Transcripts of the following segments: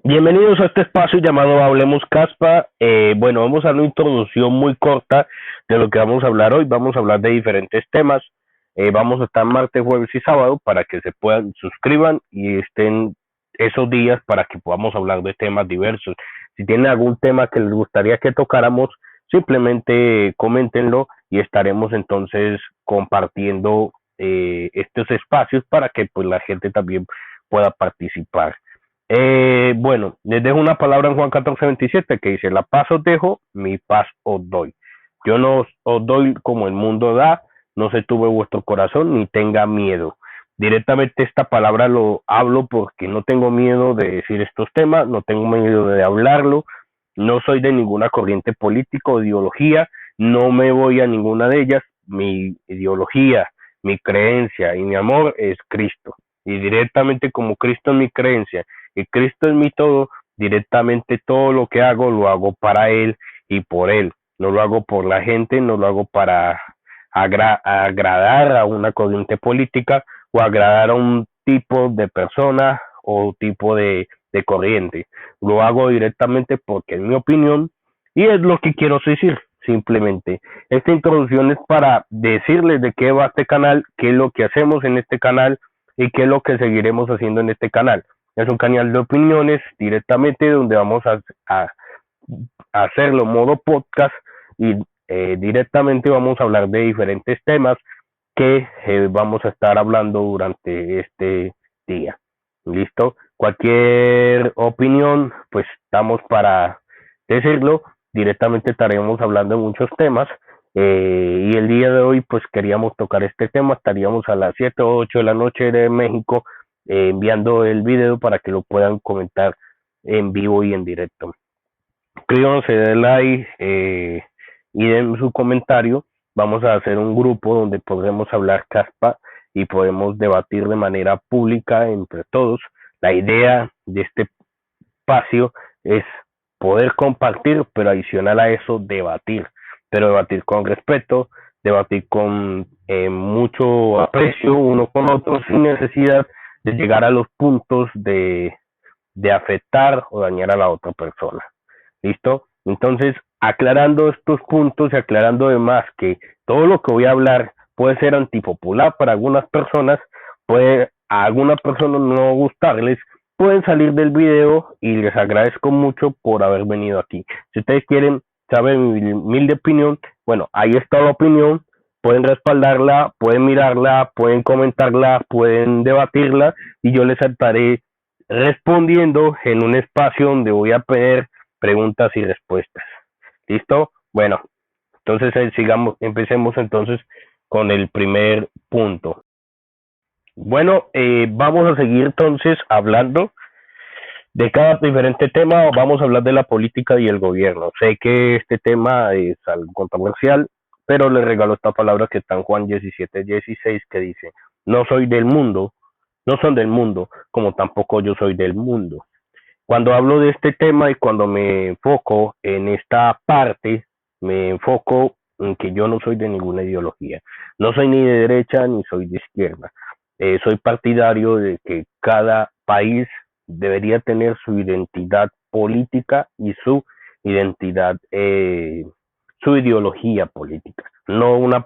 Bienvenidos a este espacio llamado Hablemos Caspa. Bueno, vamos a dar una introducción muy corta de lo que vamos a hablar hoy. Vamos a hablar de diferentes temas. Vamos a estar martes, jueves y sábado para que se puedan suscriban y estén esos días para que podamos hablar de temas diversos. Si tienen algún tema que les gustaría que tocáramos, simplemente coméntenlo y estaremos entonces compartiendo estos espacios para que pues la gente también pueda participar. Bueno, les dejo una palabra en Juan 14:27 que dice, la paz os dejo, mi paz os doy. Yo no os doy como el mundo da, no se turbe vuestro corazón ni tenga miedo. Directamente esta palabra lo hablo porque no tengo miedo de decir estos temas, no tengo miedo de hablarlo, no soy de ninguna corriente política o ideología, no me voy a ninguna de ellas, mi ideología, mi creencia y mi amor es Cristo. Y directamente como Cristo es mi creencia y Cristo es mi todo, directamente todo lo que hago lo hago para Él y por Él. No lo hago por la gente, no lo hago para agradar a una corriente política o agradar a un tipo de persona o tipo de corriente. Lo hago directamente porque es mi opinión y es lo que quiero decir. Simplemente, esta introducción es para decirles de qué va este canal, qué es lo que hacemos en este canal y qué es lo que seguiremos haciendo en este canal. Es un canal de opiniones directamente donde vamos a hacerlo modo podcast y directamente vamos a hablar de diferentes temas que vamos a estar hablando durante este día. ¿Listo? Cualquier opinión, pues estamos para decirlo. Directamente estaremos hablando de muchos temas. Y el día de hoy, pues queríamos tocar este tema. Estaríamos a las 7 o 8 de la noche de México enviando el video para que lo puedan comentar en vivo y en directo. Suscríbanse, den like y den su comentario. Vamos a hacer un grupo donde podremos hablar caspa y podemos debatir de manera pública entre todos. La idea de este espacio es poder compartir, pero adicional a eso, debatir. Pero debatir con respeto, debatir con mucho aprecio uno con otro, sin necesidad de llegar a los puntos de afectar o dañar a la otra persona. ¿Listo? Entonces, aclarando estos puntos y aclarando además que todo lo que voy a hablar puede ser antipopular para algunas personas, puede a algunas personas no gustarles, pueden salir del video y les agradezco mucho por haber venido aquí. Si ustedes quieren saber mi humilde opinión, bueno, ahí está la opinión, pueden respaldarla, pueden mirarla, pueden comentarla, pueden debatirla y yo les estaré respondiendo en un espacio donde voy a pedir preguntas y respuestas. ¿Listo? Bueno, entonces empecemos entonces con el primer punto. Bueno, vamos a seguir entonces hablando de cada diferente tema. Vamos a hablar de la política y el gobierno. Sé que este tema es algo controversial, pero le regalo esta palabra que está en Juan 17:16 que dice, no soy del mundo, no son del mundo, como tampoco yo soy del mundo. Cuando hablo de este tema y cuando me enfoco en esta parte, me enfoco en que yo no soy de ninguna ideología. No soy ni de derecha ni soy de izquierda. Soy partidario de que cada país debería tener su identidad política y su identidad, su ideología política. No una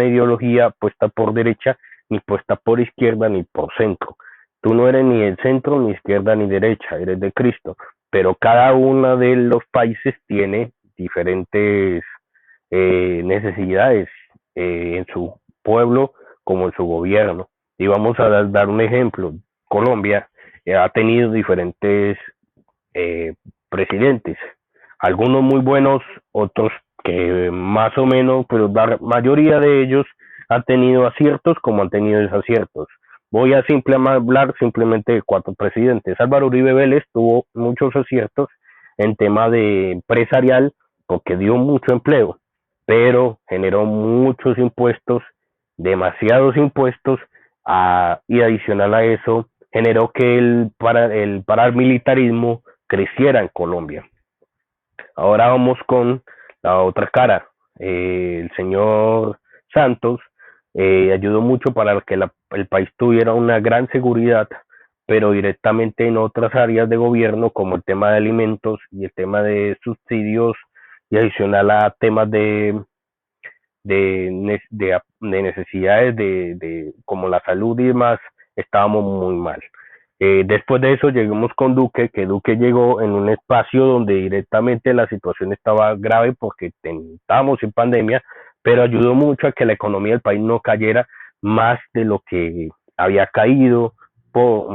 ideología puesta por derecha, ni puesta por izquierda, ni por centro. Tú no eres ni el centro, ni izquierda, ni derecha, eres de Cristo. Pero cada uno de los países tiene diferentes necesidades en su pueblo como en su gobierno. Y vamos a dar un ejemplo. Colombia ha tenido diferentes eh, presidentes, algunos muy buenos, otros que más o menos, pero la mayoría de ellos han tenido aciertos como han tenido desaciertos. Voy a hablar simplemente de cuatro presidentes. Álvaro Uribe Vélez tuvo muchos aciertos en tema de empresarial porque dio mucho empleo, pero generó muchos impuestos, demasiados impuestos, y adicional a eso generó que el paramilitarismo creciera en Colombia. Ahora vamos con la otra cara. El señor Santos ayudó mucho para que el país tuviera una gran seguridad, pero directamente en otras áreas de gobierno, como el tema de alimentos y el tema de subsidios, y adicional a temas de necesidades como la salud y demás, estábamos muy mal. Después de eso llegamos con Duque, que Duque llegó en un espacio donde directamente la situación estaba grave porque estábamos en pandemia, pero ayudó mucho a que la economía del país no cayera más de lo que había caído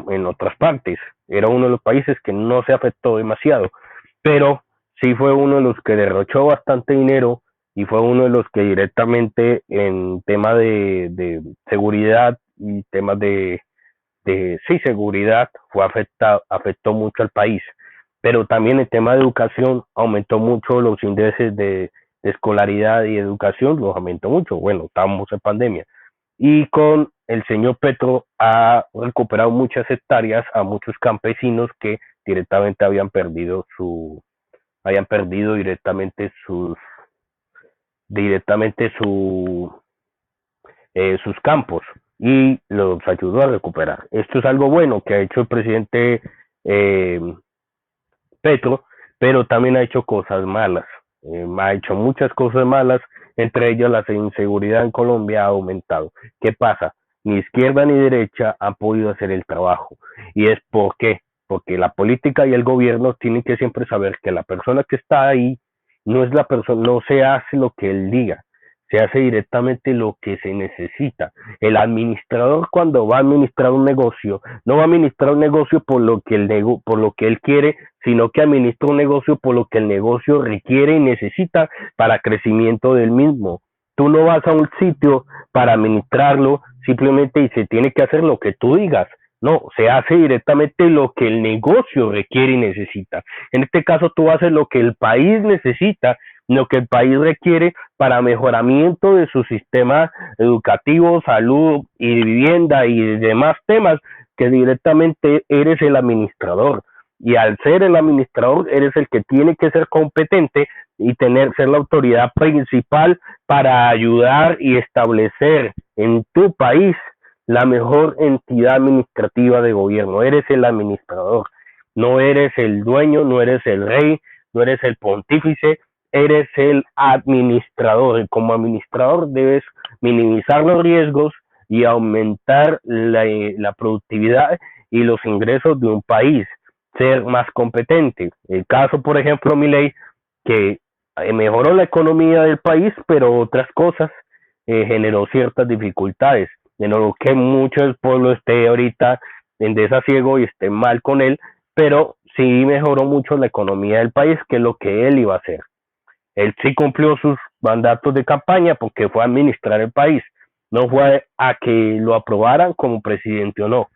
en otras partes. Era uno de los países que no se afectó demasiado, pero sí fue uno de los que derrochó bastante dinero y fue uno de los que directamente en tema de seguridad y temas de sí, seguridad afectó mucho al país. Pero también el tema de educación aumentó mucho los índices de escolaridad y educación, los aumentó mucho. Bueno, estábamos en pandemia. Y con el señor Petro ha recuperado muchas hectáreas a muchos campesinos que directamente habían perdido directamente sus campos y los ayudó a recuperar. Esto es algo bueno que ha hecho el presidente eh, Petro, pero también ha hecho cosas malas. Ha hecho muchas cosas malas, entre ellas la inseguridad en Colombia ha aumentado. ¿Qué pasa? Ni izquierda ni derecha han podido hacer el trabajo. ¿Y es por qué? Porque la política y el gobierno tienen que siempre saber que la persona que está ahí no es la persona, no se hace lo que él diga, se hace directamente lo que se necesita. El administrador cuando va a administrar un negocio, no va a administrar un negocio por lo que él quiere, sino que administra un negocio por lo que el negocio requiere y necesita para crecimiento del mismo. Tú no vas a un sitio para administrarlo simplemente y se tiene que hacer lo que tú digas. No, se hace directamente lo que el negocio requiere y necesita. En este caso, tú haces lo que el país necesita, lo que el país requiere para mejoramiento de su sistema educativo, salud y vivienda y demás temas que directamente eres el administrador. Y al ser el administrador, eres el que tiene que ser competente y ser la autoridad principal para ayudar y establecer en tu país la mejor entidad administrativa de gobierno. Eres el administrador, no eres el dueño, no eres el rey, no eres el pontífice, eres el administrador. Y como administrador debes minimizar los riesgos y aumentar la productividad y los ingresos de un país, ser más competente. El caso, por ejemplo, Milei, que mejoró la economía del país, pero otras cosas generó ciertas dificultades. De no que mucho del pueblo esté ahorita en desasiego y esté mal con él, pero sí mejoró mucho la economía del país, que es lo que él iba a hacer. Él sí cumplió sus mandatos de campaña porque fue a administrar el país, no fue a que lo aprobaran como presidente o no,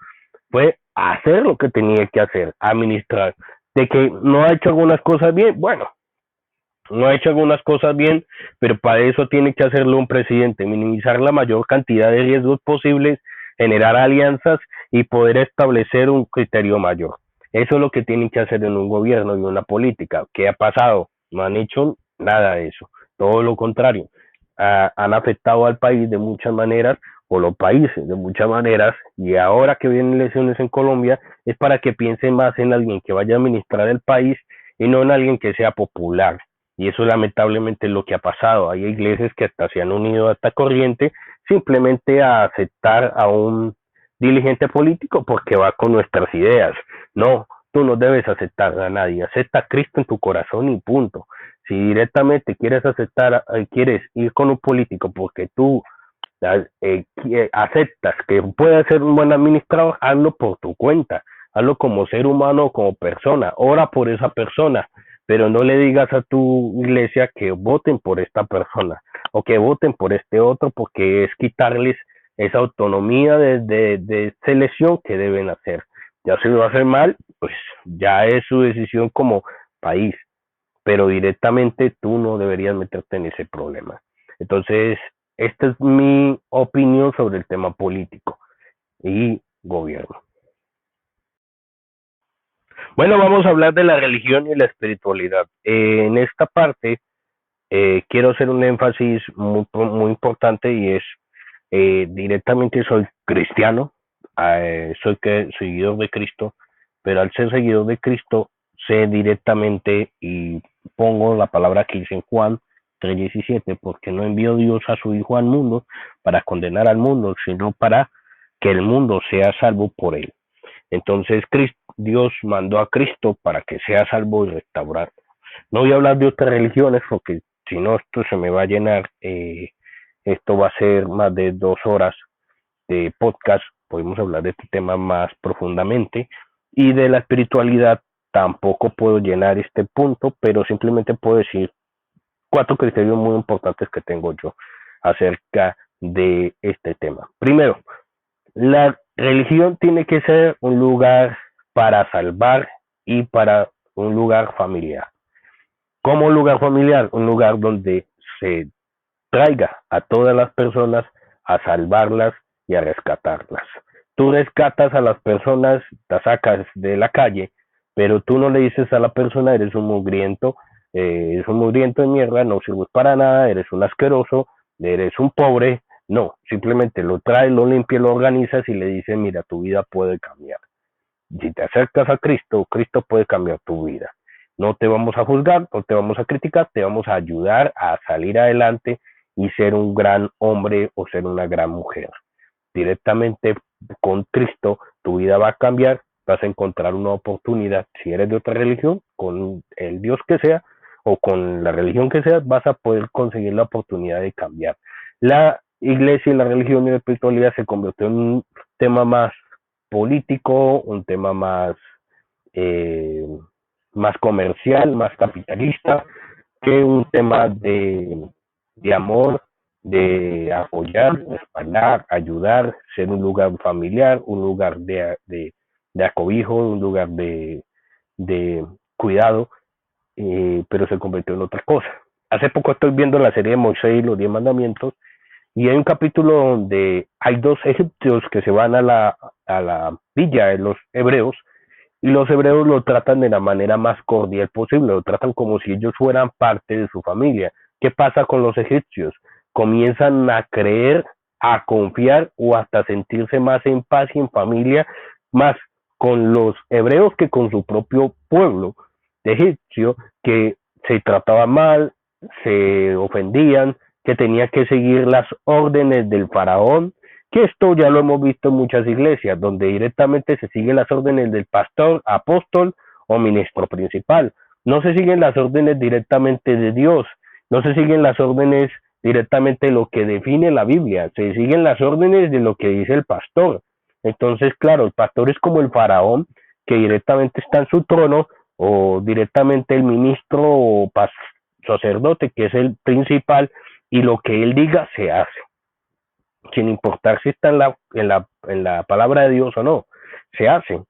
fue a hacer lo que tenía que hacer, administrar. De que no ha hecho algunas cosas bien, bueno, no ha hecho algunas cosas bien, pero para eso tiene que hacerlo un presidente, minimizar la mayor cantidad de riesgos posibles, generar alianzas y poder establecer un criterio mayor. Eso es lo que tienen que hacer en un gobierno y una política. ¿Qué ha pasado? No han hecho nada de eso, todo lo contrario. Han afectado al país de muchas maneras, o los países de muchas maneras, y ahora que vienen elecciones en Colombia es para que piensen más en alguien que vaya a administrar el país y no en alguien que sea popular. Y eso lamentablemente es lo que ha pasado. Hay iglesias que hasta se han unido a esta corriente simplemente a aceptar a un dirigente político porque va con nuestras ideas. No, tú no debes aceptar a nadie. Acepta a Cristo en tu corazón y punto. Si directamente quieres quieres ir con un político porque tú aceptas que puede ser un buen administrador, hazlo por tu cuenta, hazlo como ser humano o como persona, ora por esa persona, pero no le digas a tu iglesia que voten por esta persona o que voten por este otro porque es quitarles esa autonomía de selección que deben hacer. Ya si lo hacen mal, pues ya es su decisión como país, pero directamente tú no deberías meterte en ese problema. Entonces, esta es mi opinión sobre el tema político y gobierno. Bueno, vamos a hablar de la religión y la espiritualidad. En esta parte quiero hacer un énfasis muy importante y es directamente soy cristiano, soy seguidor de Cristo, pero al ser seguidor de Cristo sé directamente y pongo la palabra que dice en Juan 3:17, porque no envió Dios a su Hijo al mundo para condenar al mundo, sino para que el mundo sea salvo por él. Entonces Dios mandó a Cristo para que sea salvo y restaurar. No voy a hablar de otras religiones porque si no esto se me va a llenar, esto va a ser más de 2 horas de podcast, podemos hablar de este tema más profundamente y de la espiritualidad tampoco puedo llenar este punto, pero simplemente puedo decir 4 criterios muy importantes que tengo yo acerca de este tema. Primero, la religión tiene que ser un lugar para salvar y para un lugar familiar. ¿Cómo un lugar familiar? Un lugar donde se traiga a todas las personas a salvarlas y a rescatarlas. Tú rescatas a las personas, las sacas de la calle, pero tú no le dices a la persona, eres un mugriento de mierda, no sirves para nada, eres un asqueroso, eres un pobre. No, simplemente lo traes, lo limpias, lo organizas y le dices, mira, tu vida puede cambiar. Si te acercas a Cristo, Cristo puede cambiar tu vida. No te vamos a juzgar, no te vamos a criticar, te vamos a ayudar a salir adelante y ser un gran hombre o ser una gran mujer. Directamente con Cristo tu vida va a cambiar, vas a encontrar una oportunidad. Si eres de otra religión, con el Dios que sea o con la religión que sea, vas a poder conseguir la oportunidad de cambiar. La iglesia y la religión y la espiritualidad se convirtió en un tema más político, un tema eh, más comercial, más capitalista, que un tema de amor, de apoyar, respaldar, ayudar, ser un lugar familiar, un lugar de acobijo, un lugar de cuidado, pero se convirtió en otra cosa. Hace poco estoy viendo la serie de Moisés y los 10 mandamientos y hay un capítulo donde hay 2 egipcios que se van a la villa de los hebreos y los hebreos lo tratan de la manera más cordial posible, lo tratan como si ellos fueran parte de su familia. ¿Qué pasa con los egipcios? Comienzan a creer, a confiar o hasta sentirse más en paz y en familia, más con los hebreos que con su propio pueblo de egipcio, que se trataba mal, se ofendían, que tenía que seguir las órdenes del faraón, que esto ya lo hemos visto en muchas iglesias, donde directamente se siguen las órdenes del pastor, apóstol o ministro principal. No se siguen las órdenes directamente de Dios, no se siguen las órdenes directamente de lo que define la Biblia, se siguen las órdenes de lo que dice el pastor. Entonces, claro, el pastor es como el faraón que directamente está en su trono o directamente el ministro o sacerdote que es el principal y lo que él diga se hace sin importar si está en la palabra de Dios o no, se hace.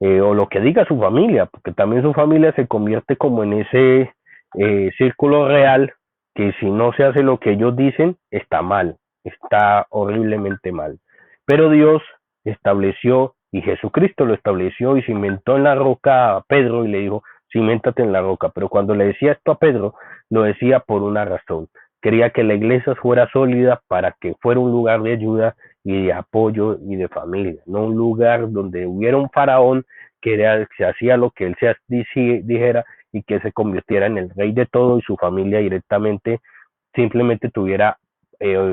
O lo que diga su familia, porque también su familia se convierte como en ese círculo real que si no se hace lo que ellos dicen, está mal, está horriblemente mal. Pero Dios estableció y Jesucristo lo estableció y cimentó en la roca a Pedro y le dijo, ciméntate en la roca. Pero cuando le decía esto a Pedro, lo decía por una razón. Quería que la iglesia fuera sólida para que fuera un lugar de ayuda y de apoyo y de familia, no un lugar donde hubiera un faraón que se hacía lo que él se dijera y que se convirtiera en el rey de todo y su familia directamente simplemente tuviera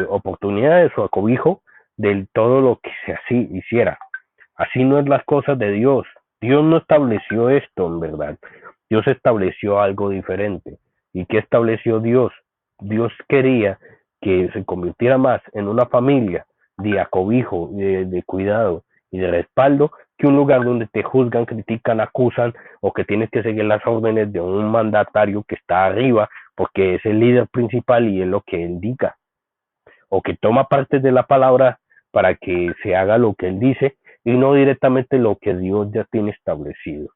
oportunidades o acobijo de todo lo que se así hiciera. Así no es las cosas de Dios. Dios no estableció esto en verdad. Dios estableció algo diferente. ¿Y qué estableció Dios? Dios quería que se convirtiera más en una familia de acobijo, de cuidado y de respaldo que un lugar donde te juzgan, critican, acusan o que tienes que seguir las órdenes de un mandatario que está arriba porque es el líder principal y es lo que él diga o que toma parte de la palabra para que se haga lo que él dice y no directamente lo que Dios ya tiene establecido.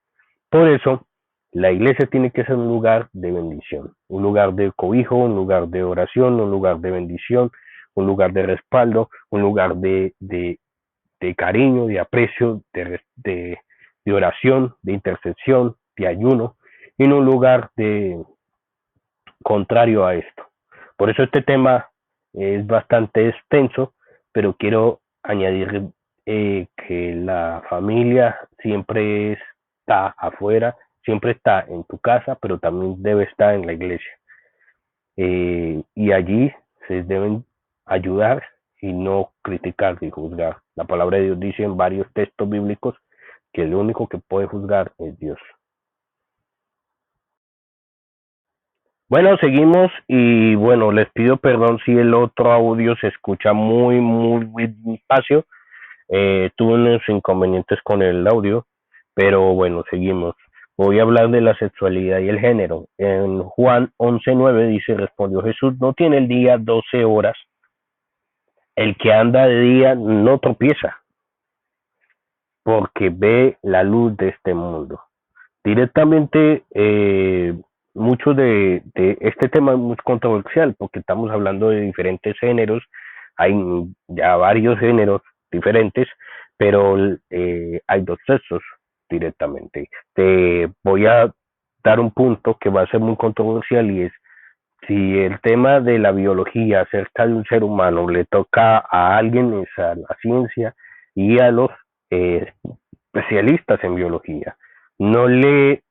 Por eso, la iglesia tiene que ser un lugar de bendición, un lugar de cobijo, un lugar de oración, un lugar de bendición, un lugar de respaldo, un lugar de cariño, de aprecio, de oración, de intercesión, de ayuno, y no un lugar contrario a esto. Por eso este tema es bastante extenso, pero quiero añadir que la familia siempre está afuera, siempre está en tu casa, pero también debe estar en la iglesia. Y allí se deben ayudar y no criticar y juzgar. La palabra de Dios dice en varios textos bíblicos que el único que puede juzgar es Dios. Bueno, seguimos y bueno, les pido perdón si el otro audio se escucha muy despacio. Tuve unos inconvenientes con el audio, pero bueno, seguimos. Voy a hablar de la sexualidad y el género. En Juan 11:9 dice, respondió Jesús, no tiene el día 12 horas. El que anda de día no tropieza, porque ve la luz de este mundo. Directamente, mucho de este tema es muy controversial, porque estamos hablando de diferentes géneros, hay ya varios géneros diferentes, pero hay dos sexos directamente. Te voy a dar un punto que va a ser muy controversial y es si el tema de la biología acerca de un ser humano le toca a alguien, es a la ciencia y a los eh, especialistas en biología. No le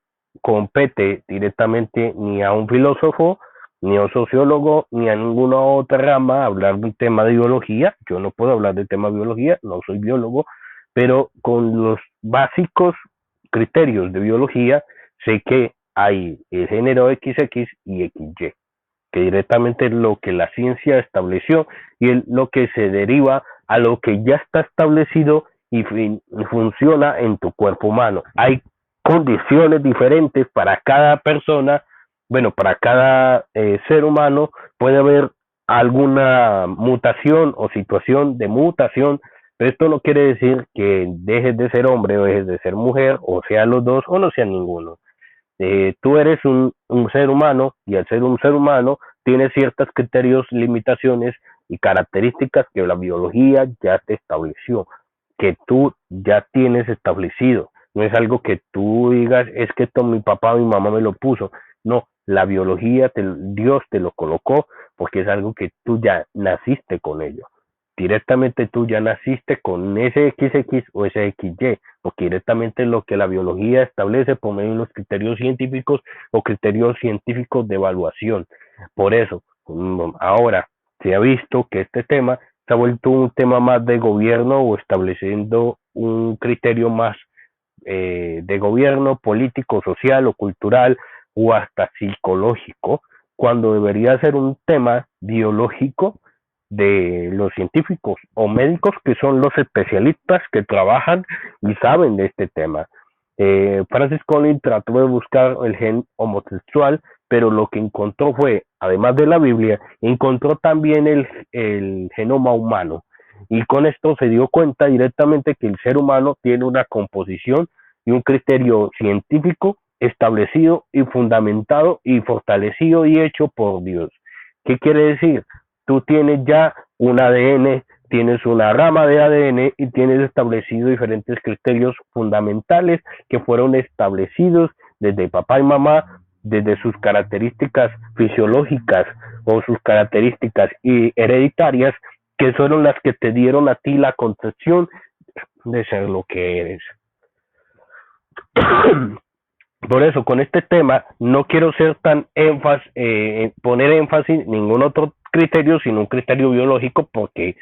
compete directamente ni a un filósofo, ni a un sociólogo, ni a ninguna otra rama hablar de un tema de biología. Yo no puedo hablar de tema de biología, no soy biólogo, pero con los básicos criterios de biología sé que hay el género XX y XY, que directamente es lo que la ciencia estableció y es lo que se deriva a lo que ya está establecido y funciona en tu cuerpo humano. Hay condiciones diferentes para cada persona, bueno, para cada ser humano puede haber alguna mutación o situación de mutación, pero esto no quiere decir que dejes de ser hombre o dejes de ser mujer, o sean los dos o no sean ninguno. Tú eres un ser humano y al ser un ser humano tienes ciertos criterios, limitaciones y características que la biología ya te estableció, que tú ya tienes establecido. No es algo que tú digas, es que esto mi papá o mi mamá me lo puso. No, la biología, Dios te lo colocó porque es algo que tú ya naciste con ello. Directamente tú ya naciste con ese XX o ese XY, porque directamente lo que la biología establece por medio de los criterios científicos o criterios científicos de evaluación. Por eso, ahora se ha visto que este tema se ha vuelto un tema más de gobierno o estableciendo un criterio más de gobierno político, social o cultural o hasta psicológico, cuando debería ser un tema biológico de los científicos o médicos que son los especialistas que trabajan y saben de este tema. Francis Collins trató de buscar el gen homosexual, pero lo que encontró fue, además de la Biblia, encontró también el genoma humano. Y con esto se dio cuenta directamente que el ser humano tiene una composición y un criterio científico establecido y fundamentado y fortalecido y hecho por Dios. ¿Qué quiere decir? Tú tienes ya un ADN, tienes una rama de ADN y tienes establecido diferentes criterios fundamentales que fueron establecidos desde papá y mamá, desde sus características fisiológicas o sus características hereditarias, que fueron las que te dieron a ti la concepción de ser lo que eres. Por eso, con este tema, no quiero ser tan poner énfasis en ningún otro criterio, sino un criterio biológico, porque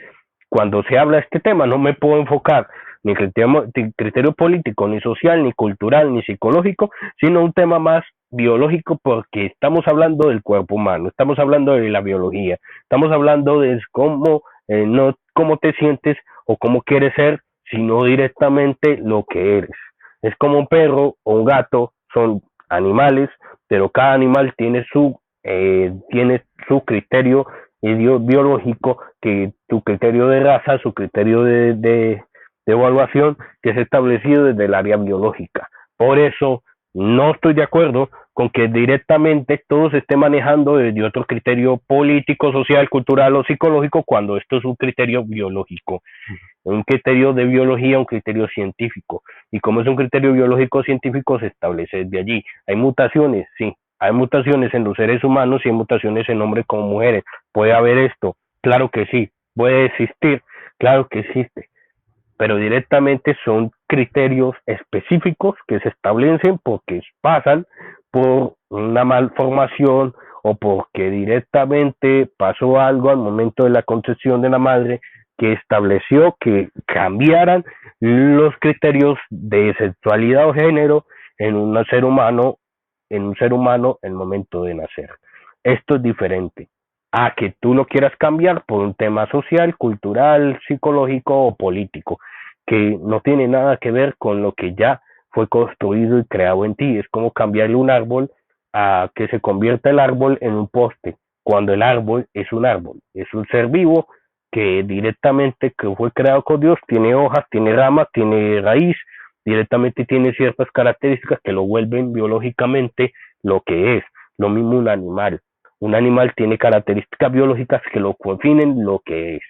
cuando se habla de este tema no me puedo enfocar ni criterio político, ni social, ni cultural, ni psicológico, sino un tema más biológico, porque estamos hablando del cuerpo humano, estamos hablando de la biología, estamos hablando de cómo, no cómo te sientes o cómo quieres ser, sino directamente lo que eres. Es como un perro o un gato, son animales, pero cada animal tiene su criterio biológico, que tu criterio de raza, su criterio de evaluación, que es establecido desde el área biológica. Por eso no estoy de acuerdo con que directamente todo se esté manejando desde otro criterio político, social, cultural o psicológico, cuando esto es un criterio biológico, un criterio de biología, un criterio científico. Y como es un criterio biológico científico, se establece desde allí. Hay mutaciones, sí. Hay mutaciones en los seres humanos y hay mutaciones en hombres como mujeres. ¿Puede haber esto? Claro que sí. ¿Puede existir? Claro que existe. pero directamente son criterios específicos que se establecen porque pasan por una malformación o porque directamente pasó algo al momento de la concepción de la madre que estableció que cambiaran los criterios de sexualidad o género en un ser humano, en el momento de nacer. Esto es diferente a que tú lo quieras cambiar por un tema social, cultural, psicológico o político, que no tiene nada que ver con lo que ya fue construido y creado en ti. Es como cambiarle un árbol a que se convierta el árbol en un poste, cuando el árbol, es un ser vivo que directamente que fue creado con Dios, tiene hojas, tiene ramas, tiene raíz, directamente tiene ciertas características que lo vuelven biológicamente lo que es. Lo mismo un animal tiene características biológicas que lo definen lo que es.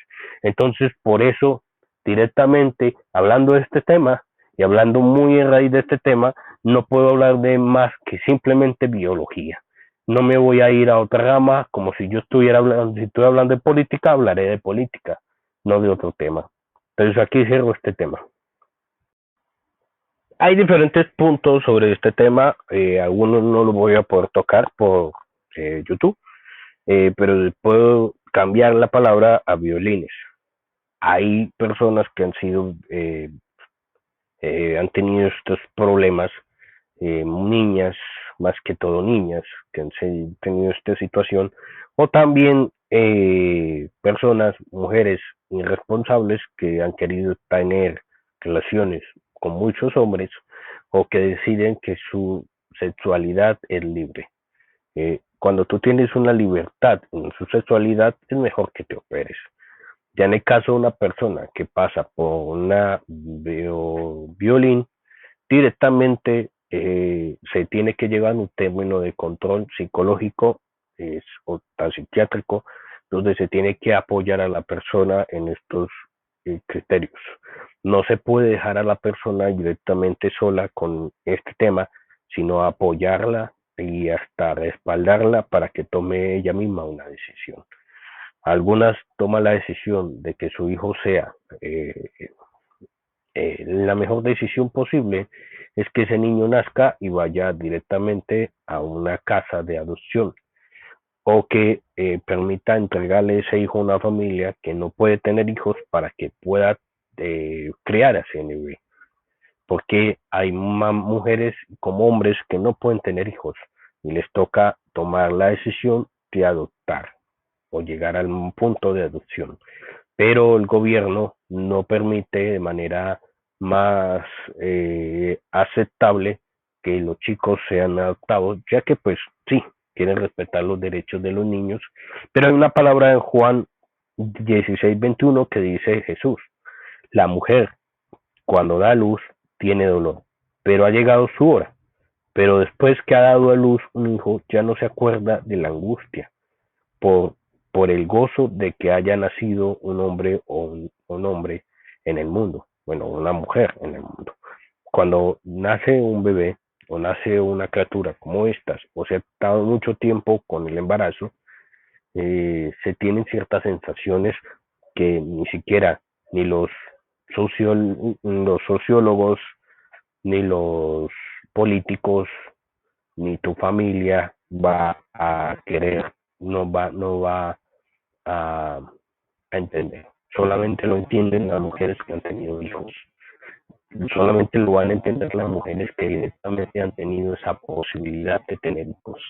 Entonces, por eso, directamente, hablando de este tema y hablando muy en raíz de este tema, no puedo hablar de más que simplemente biología. No me voy a ir a otra rama, como si yo estuviera hablando, si estoy hablando de política, hablaré de política, no de otro tema. Entonces aquí cierro este tema. Hay diferentes puntos sobre este tema, algunos no los voy a poder tocar por YouTube, pero puedo cambiar la palabra a violines. Hay personas que han tenido estos problemas, niñas, más que todo niñas, que han tenido esta situación, o también personas, mujeres irresponsables que han querido tener relaciones con muchos hombres o que deciden que su sexualidad es libre. Cuando tú tienes una libertad en su sexualidad, es mejor que te operes. Ya en el caso de una persona que pasa por una violín, directamente se tiene que llevar a un término de control psicológico o tan psiquiátrico, donde se tiene que apoyar a la persona en estos criterios. No se puede dejar a la persona directamente sola con este tema, sino apoyarla y hasta respaldarla para que tome ella misma una decisión. Algunas toman la decisión de que su hijo sea eh, la mejor decisión posible es que ese niño nazca y vaya directamente a una casa de adopción o que permita entregarle ese hijo a una familia que no puede tener hijos para que pueda crear a ese bebé. Porque hay más mujeres como hombres que no pueden tener hijos y les toca tomar la decisión de adoptar o llegar al punto de adopción, pero el gobierno no permite de manera más aceptable que los chicos sean adoptados, ya que pues sí, quieren respetar los derechos de los niños, pero hay una palabra en Juan 16:21 que dice Jesús, la mujer cuando da luz tiene dolor, pero ha llegado su hora, pero después que ha dado a luz un hijo ya no se acuerda de la angustia por, por el gozo de que haya nacido un hombre o un hombre en el mundo, bueno, una mujer en el mundo. Cuando nace un bebé o nace una criatura como estas, o se ha estado mucho tiempo con el embarazo, se tienen ciertas sensaciones que ni siquiera ni los sociólogos, ni los políticos, ni tu familia va a querer, no va a, a entender. Solamente lo entienden las mujeres que han tenido hijos. Solamente lo van a entender las mujeres que directamente han tenido esa posibilidad de tener hijos.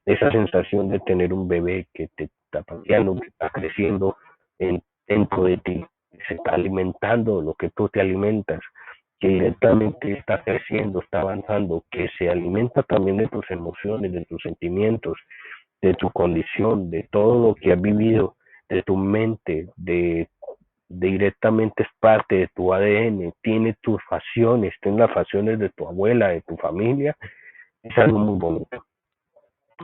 Esa sensación de tener un bebé que te está pateando, que está creciendo dentro de ti, se está alimentando lo que tú te alimentas, que directamente está creciendo, está avanzando, que se alimenta también de tus emociones, de tus sentimientos, de tu condición, de todo lo que has vivido, de tu mente, directamente es parte de tu ADN, tiene tus facciones, tiene las facciones de tu abuela, de tu familia, es algo muy bonito.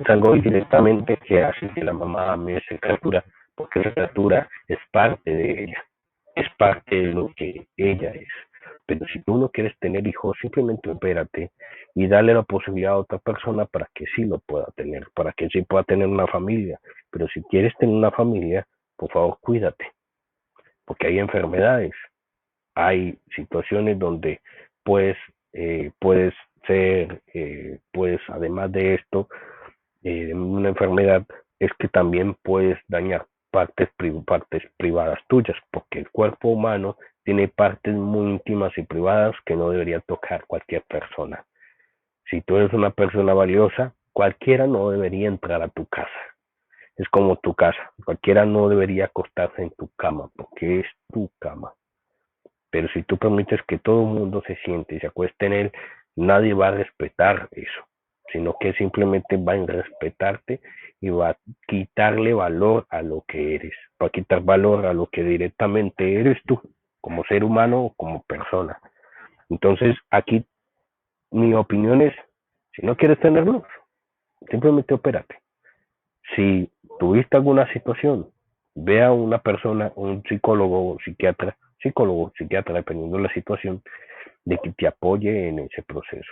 Es algo directamente que hace que la mamá ame a esa criatura, porque esa criatura es parte de ella, es parte de lo que ella es. Pero si tú no quieres tener hijos, simplemente opérate y dale la posibilidad a otra persona para que sí lo pueda tener, para que sí pueda tener una familia. Pero si quieres tener una familia, por favor, cuídate, porque hay enfermedades. hay situaciones donde pues puedes ser, pues además de esto, una enfermedad, es que también puedes dañar partes privadas tuyas, porque el cuerpo humano tiene partes muy íntimas y privadas que no debería tocar cualquier persona. Si tú eres una persona valiosa, cualquiera no debería entrar a tu casa. Es como tu casa. Cualquiera no debería acostarse en tu cama porque es tu cama. Pero si tú permites que todo el mundo se siente y se acueste en él, nadie va a respetar eso, sino que simplemente va a respetarte y va a quitarle valor a lo que eres, va a quitar valor a lo que directamente eres tú, como ser humano o como persona. Entonces, aquí mi opinión es, si no quieres tenerlo, simplemente opérate. Si tuviste alguna situación, ve a una persona, un psicólogo o psiquiatra, dependiendo de la situación, de que te apoye en ese proceso.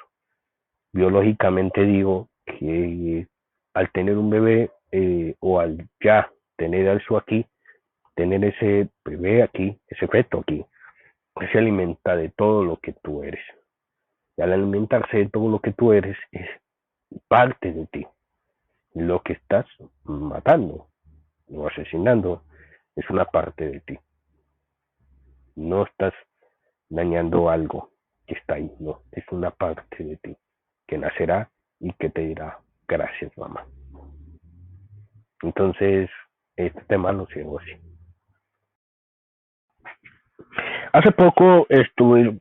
Biológicamente digo que al tener un bebé o al ya tener eso aquí, tener ese bebé aquí, ese feto aquí, se alimenta de todo lo que tú eres. Y al alimentarse de todo lo que tú eres, es parte de ti. Lo que estás matando o asesinando es una parte de ti. No estás dañando algo que está ahí, no, es una parte de ti que nacerá y que te dirá gracias mamá. Entonces, este tema lo sigo así. Hace poco estuve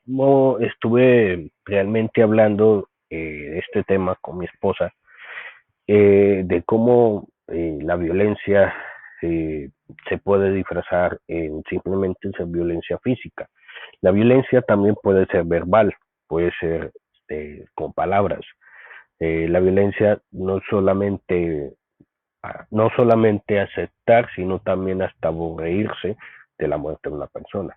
realmente hablando de este tema con mi esposa, de cómo la violencia se puede disfrazar en simplemente ser violencia física. La violencia también puede ser verbal, puede ser con palabras. La violencia no solamente aceptar, sino también hasta aburrirse de la muerte de una persona.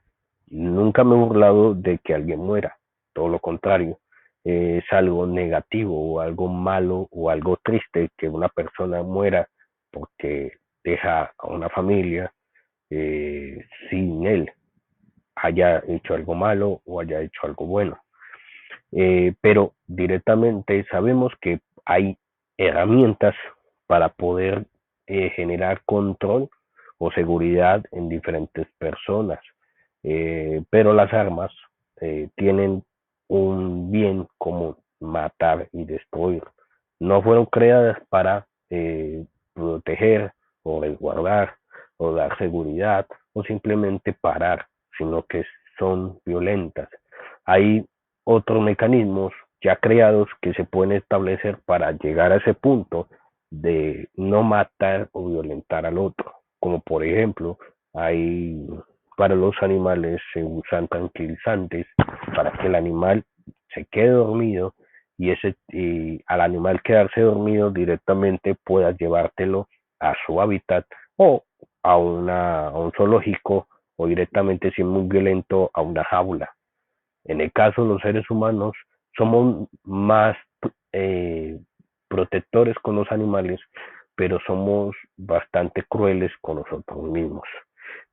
Nunca me he burlado de que alguien muera, todo lo contrario, es algo negativo o algo malo o algo triste que una persona muera porque deja a una familia sin él, haya hecho algo malo o haya hecho algo bueno. Pero directamente sabemos que hay herramientas para poder generar control o seguridad en diferentes personas, pero las armas tienen un bien como matar y destruir. No fueron creadas para proteger o resguardar o dar seguridad o simplemente parar, sino que son violentas. Hay otros mecanismos ya creados que se pueden establecer para llegar a ese punto de no matar o violentar al otro. Como por ejemplo, hay para los animales se usan tranquilizantes para que el animal se quede dormido y al animal quedarse dormido directamente puedas llevártelo a su hábitat o a un zoológico o directamente si es muy violento a una jaula. En el caso de los seres humanos, somos más eh, protectores con los animales, pero somos bastante crueles con nosotros mismos.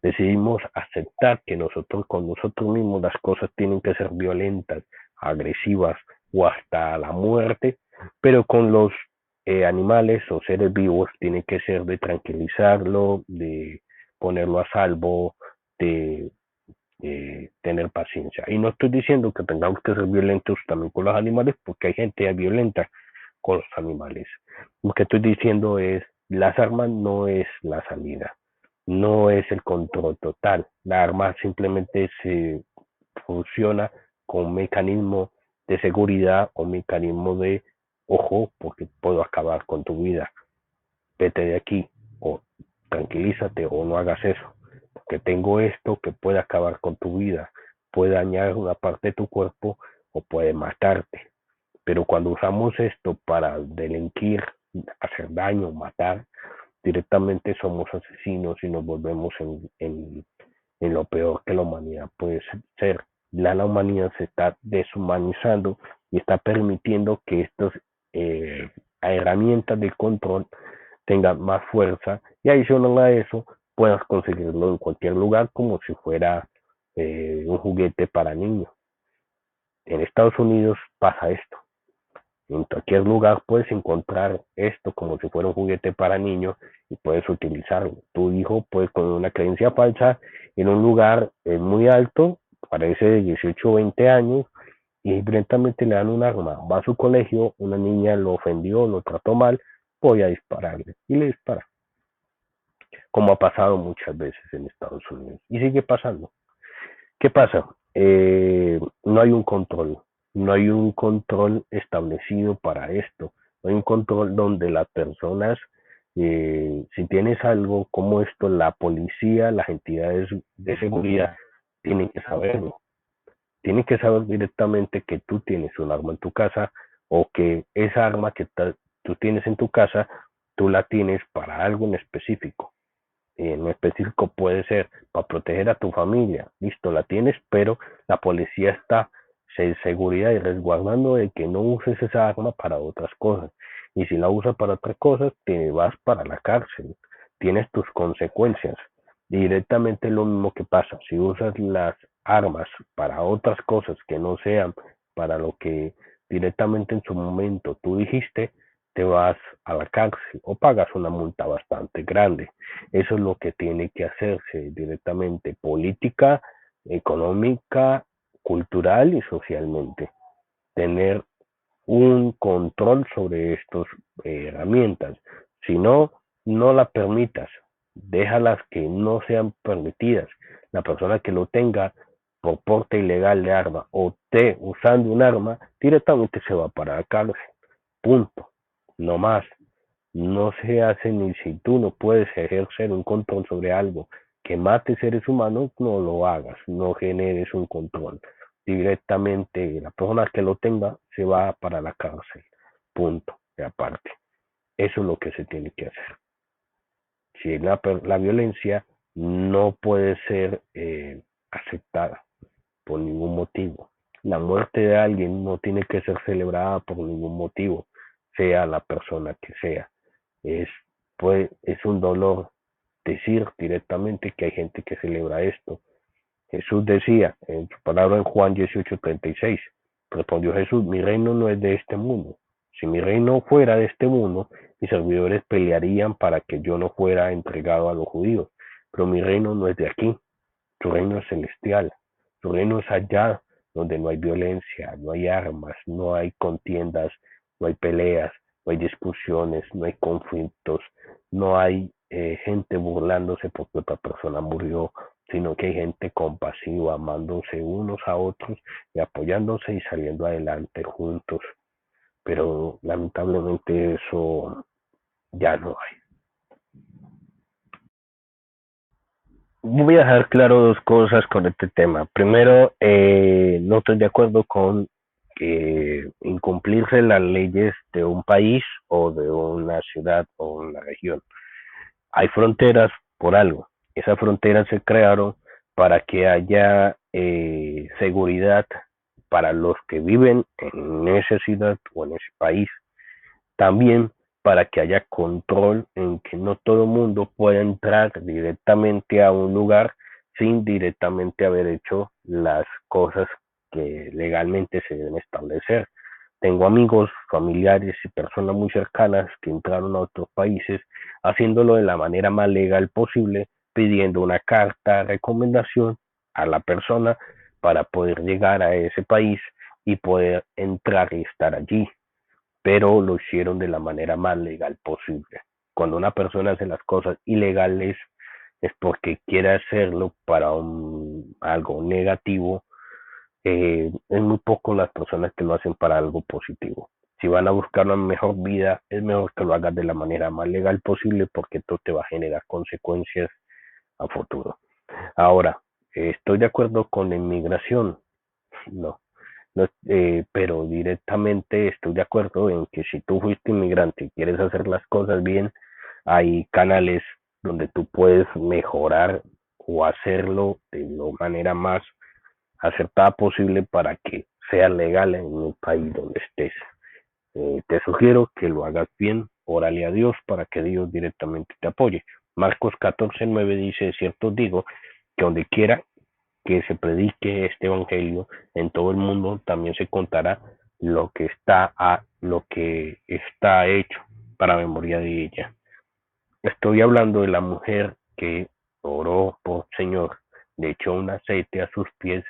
Decidimos aceptar que nosotros con nosotros mismos las cosas tienen que ser violentas, agresivas o hasta la muerte, pero con los animales o seres vivos tiene que ser de tranquilizarlo, de ponerlo a salvo, de tener paciencia. Y no estoy diciendo que tengamos que ser violentos también con los animales, porque hay gente violenta con los animales. Lo que estoy diciendo es, las armas no es la salida, no es el control total. La arma simplemente se funciona con un mecanismo de seguridad o mecanismo de ojo, porque puedo acabar con tu vida. Vete de aquí o tranquilízate o no hagas eso, porque tengo esto que puede acabar con tu vida, puede dañar una parte de tu cuerpo o puede matarte. Pero cuando usamos esto para delinquir, hacer daño, matar, directamente somos asesinos y nos volvemos en lo peor que la humanidad puede ser. La humanidad se está deshumanizando y está permitiendo que estas herramientas de control tengan más fuerza y adicional a eso puedas conseguirlo en cualquier lugar como si fuera un juguete para niños. En Estados Unidos pasa esto. En cualquier lugar puedes encontrar esto como si fuera un juguete para niños y puedes utilizarlo. Tu hijo puede con una creencia falsa en un lugar muy alto, parece de 18 o 20 años, y directamente le dan un arma. Va a su colegio, una niña lo ofendió, lo trató mal, voy a dispararle. Y le dispara, como ha pasado muchas veces en Estados Unidos. Y sigue pasando. ¿Qué pasa? No hay un control, no hay un control establecido para esto, no hay un control donde las personas, si tienes algo como esto, la policía, las entidades de seguridad tienen que saberlo, tienen que saber directamente que tú tienes un arma en tu casa o que esa arma que tú tienes en tu casa, tú la tienes para algo en específico. En específico puede ser para proteger a tu familia, listo, la tienes, pero la policía está en seguridad y resguardando de que no uses esa arma para otras cosas. Y si la usas para otras cosas, te vas para la cárcel, tienes tus consecuencias. Directamente lo mismo que pasa, si usas las armas para otras cosas que no sean para lo que directamente en su momento tú dijiste, te vas a la cárcel o pagas una multa bastante grande. Eso es lo que tiene que hacerse directamente, política, económica, cultural y socialmente. Tener un control sobre estas herramientas. Si no, no la permitas. Déjalas que no sean permitidas. La persona que lo tenga por porte ilegal de arma o esté usando un arma, directamente se va para la cárcel. Punto. No más. No se hace ni si tú no puedes ejercer un control sobre algo que mate seres humanos, no lo hagas, no generes un control. Directamente la persona que lo tenga se va para la cárcel. Punto. Y aparte, eso es lo que se tiene que hacer. Si la violencia no puede ser aceptada por ningún motivo. La muerte de alguien no tiene que ser celebrada por ningún motivo, sea la persona que sea. Es, es un dolor decir directamente que hay gente que celebra esto. Jesús decía en su palabra en Juan 18:36, respondió Jesús, mi reino no es de este mundo. Si mi reino fuera de este mundo, mis servidores pelearían para que yo no fuera entregado a los judíos. Pero mi reino no es de aquí, tu reino es celestial, tu reino es allá donde no hay violencia, no hay armas, no hay contiendas, no hay peleas, no hay discusiones, no hay conflictos, no hay gente burlándose porque otra persona murió, sino que hay gente compasiva, amándose unos a otros y apoyándose y saliendo adelante juntos. Pero lamentablemente eso ya no hay. Voy a dejar claro dos cosas con este tema. Primero, no estoy de acuerdo con incumplirse las leyes de un país o de una ciudad o una región. Hay fronteras por algo. Esas fronteras se crearon para que haya seguridad para los que viven en esa ciudad o en ese país. También para que haya control en que no todo el mundo pueda entrar directamente a un lugar sin directamente haber hecho las cosas que legalmente se deben establecer. Tengo amigos, familiares y personas muy cercanas que entraron a otros países haciéndolo de la manera más legal posible, pidiendo una carta de recomendación a la persona para poder llegar a ese país y poder entrar y estar allí, pero lo hicieron de la manera más legal posible. Cuando una persona hace las cosas ilegales es porque quiere hacerlo para algo negativo. Es muy poco las personas que lo hacen para algo positivo. Si van a buscar una mejor vida, es mejor que lo hagas de la manera más legal posible porque esto te va a generar consecuencias a futuro. Ahora, ¿estoy de acuerdo con la inmigración? No, no, pero directamente estoy de acuerdo en que si tú fuiste inmigrante y quieres hacer las cosas bien, hay canales donde tú puedes mejorar o hacerlo de la manera más acertada posible para que sea legal en el país donde estés. Te sugiero que lo hagas bien, órale a Dios para que Dios directamente te apoye. Marcos 14:9 dice, cierto digo, que donde quiera que se predique este evangelio en todo el mundo, también se contará lo que está hecho para memoria de ella. Estoy hablando de la mujer que oró por Señor, le echó un aceite a sus pies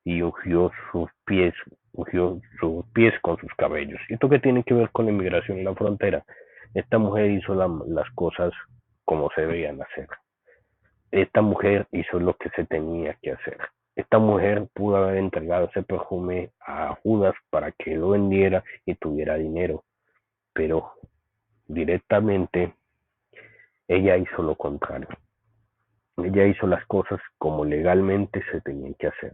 y ungió sus pies con sus cabellos. ¿Esto qué tiene que ver con la inmigración en la frontera? Esta mujer hizo las cosas como se debían hacer. Esta mujer hizo lo que se tenía que hacer. Esta mujer pudo haber entregado ese perfume a Judas para que lo vendiera y tuviera dinero, pero directamente ella hizo lo contrario. Ella hizo las cosas como legalmente se tenían que hacer.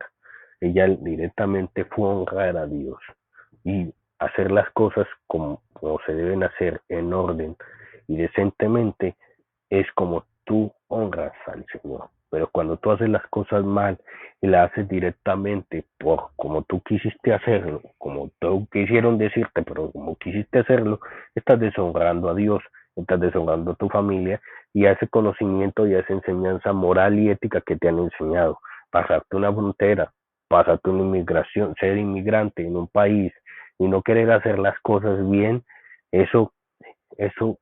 Ella directamente fue a honrar a Dios y hacer las cosas como se deben hacer en orden y decentemente es como tú honras al Señor. Pero cuando tú haces las cosas mal y las haces directamente por como tú quisiste hacerlo, como tú quisieron decirte, pero como quisiste hacerlo, estás deshonrando a Dios, estás deshonrando a tu familia y a ese conocimiento y a esa enseñanza moral y ética que te han enseñado. Pasarte una frontera, pasarte una inmigración, ser inmigrante en un país y no querer hacer las cosas bien, eso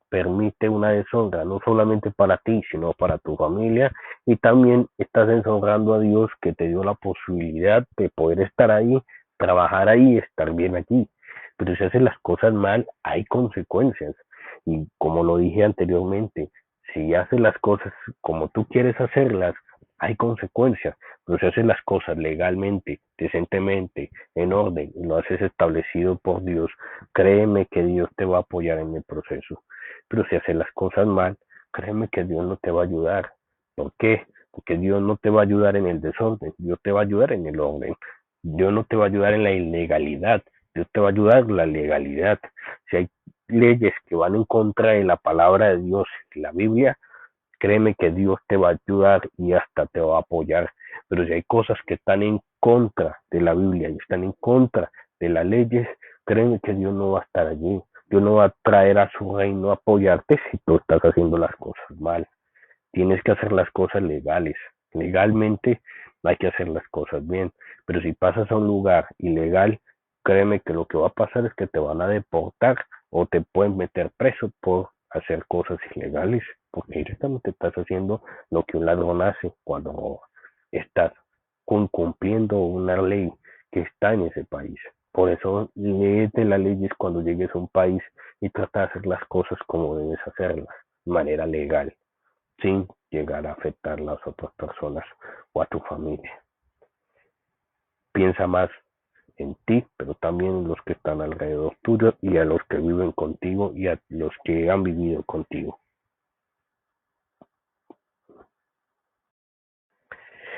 permite una deshonra, no solamente para ti, sino para tu familia, y también estás deshonrando a Dios que te dio la posibilidad de poder estar ahí, trabajar ahí, estar bien aquí. Pero si haces las cosas mal, hay consecuencias. Y como lo dije anteriormente, si haces las cosas como tú quieres hacerlas, hay consecuencias. Pero si haces las cosas legalmente, decentemente, en orden, y lo haces establecido por Dios, créeme que Dios te va a apoyar en el proceso. Pero si haces las cosas mal, créeme que Dios no te va a ayudar. ¿Por qué? Porque Dios no te va a ayudar en el desorden, Dios te va a ayudar en el orden. Dios no te va a ayudar en la ilegalidad, Dios te va a ayudar en la legalidad. Si hay leyes que van en contra de la palabra de Dios, la Biblia, créeme que Dios te va a ayudar y hasta te va a apoyar. Pero si hay cosas que están en contra de la Biblia y están en contra de las leyes, créeme que Dios no va a estar allí. Dios no va a traer a su reino a apoyarte si tú estás haciendo las cosas mal. Tienes que hacer las cosas legales. Legalmente hay que hacer las cosas bien. Pero si pasas a un lugar ilegal, créeme que lo que va a pasar es que te van a deportar o te pueden meter preso por hacer cosas ilegales, porque directamente estás haciendo lo que un ladrón hace cuando estás cumpliendo una ley que está en ese país. Por eso léete las leyes cuando llegues a un país y trata de hacer las cosas como debes hacerlas, de manera legal, sin llegar a afectar a las otras personas o a tu familia. Piensa más en ti, pero también en los que están alrededor tuyo y a los que viven contigo y a los que han vivido contigo.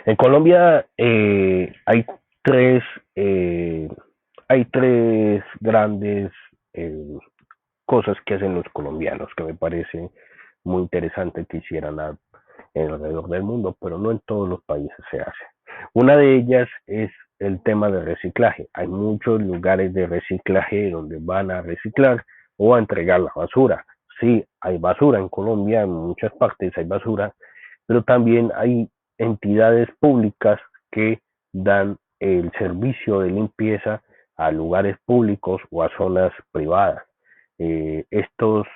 En Colombia tres, eh, hay tres grandes eh, cosas que hacen los colombianos que me parece muy interesante que hicieran alrededor del mundo, pero no en todos los países se hace. Una de ellas es el tema de reciclaje. Hay muchos lugares de reciclaje donde van a reciclar o a entregar la basura. Sí, hay basura en Colombia, en muchas partes hay basura, pero también hay entidades públicas que dan el servicio de limpieza a lugares públicos o a zonas privadas. Estos